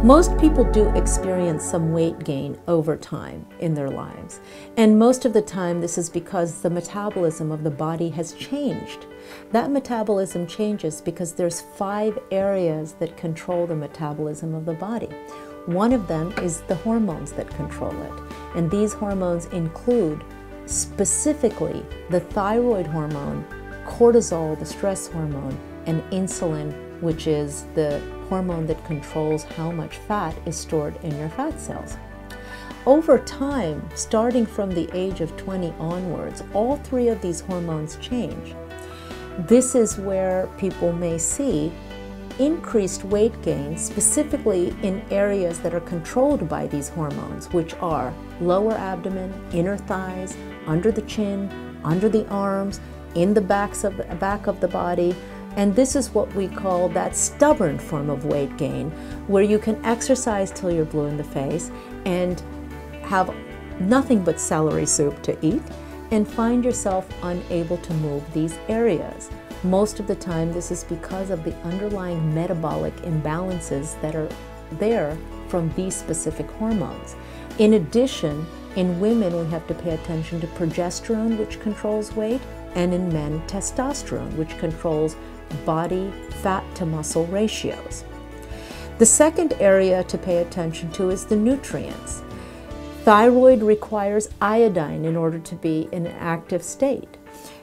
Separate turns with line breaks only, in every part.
Most people do experience some weight gain over time in their lives. And most of the time this is because the metabolism of the body has changed. That metabolism changes because there's 5 areas that control the metabolism of the body. One of them is the hormones that control it. And these hormones include specifically the thyroid hormone, cortisol, the stress hormone, and insulin, which is the hormone that controls how much fat is stored in your fat cells. Over time, starting from the age of 20 onwards, all 3 of these hormones change. This is where people may see increased weight gain, specifically in areas that are controlled by these hormones, which are lower abdomen, inner thighs, under the chin, under the arms, in the back of the body. And this is what we call that stubborn form of weight gain, where you can exercise till you're blue in the face and have nothing but celery soup to eat and find yourself unable to move these areas. Most of the time, this is because of the underlying metabolic imbalances that are there from these specific hormones. In addition, in women, we have to pay attention to progesterone, which controls weight, and in men, testosterone, which controls body fat to muscle ratios. The second area to pay attention to is the nutrients. Thyroid requires iodine in order to be in an active state.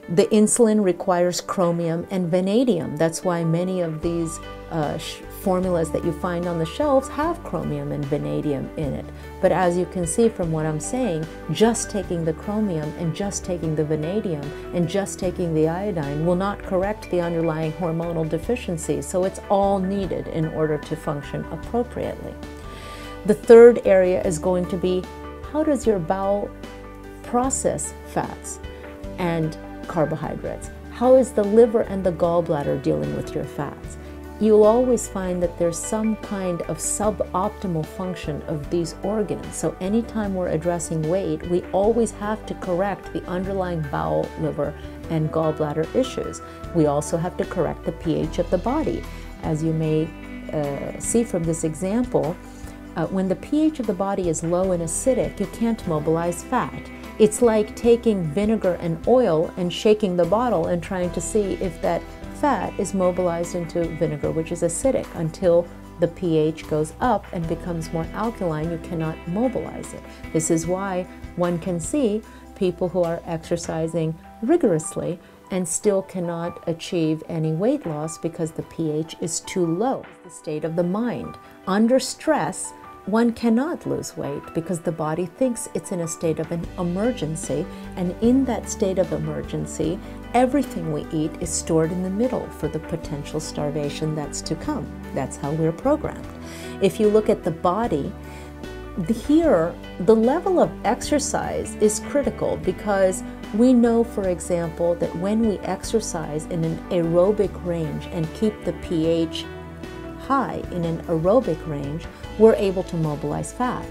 The insulin requires chromium and vanadium. That's why many of these formulas that you find on the shelves have chromium and vanadium in it. But as you can see from what I'm saying, just taking the chromium and just taking the vanadium and just taking the iodine will not correct the underlying hormonal deficiencies. So it's all needed in order to function appropriately. The third area is going to be, how does your bowel process fats and carbohydrates? How is the liver and the gallbladder dealing with your fats? You'll always find that there's some kind of suboptimal function of these organs. So anytime we're addressing weight, we always have to correct the underlying bowel, liver, and gallbladder issues. We also have to correct the pH of the body. As you may see from this example, when the pH of the body is low and acidic, you can't mobilize fat. It's like taking vinegar and oil and shaking the bottle and trying to see if that fat is mobilized into vinegar, which is acidic. Until the pH goes up and becomes more alkaline, you cannot mobilize it. This is why one can see people who are exercising rigorously and still cannot achieve any weight loss because the pH is too low. The state of the mind. Under stress, one cannot lose weight because the body thinks it's in a state of an emergency, and in that state of emergency, everything we eat is stored in the middle for the potential starvation that's to come. That's how we're programmed. If you look at the body, here, the level of exercise is critical because we know, for example, that when we exercise in an aerobic range and keep the pH high in an aerobic range, we're able to mobilize fat.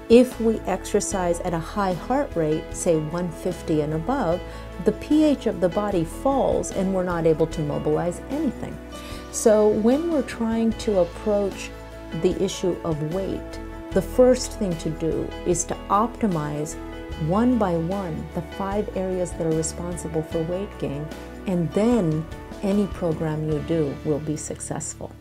If we exercise at a high heart rate, say 150 and above, the pH of the body falls and we're not able to mobilize anything. So when we're trying to approach the issue of weight, the first thing to do is to optimize one by one the 5 areas that are responsible for weight gain, and then any program you do will be successful.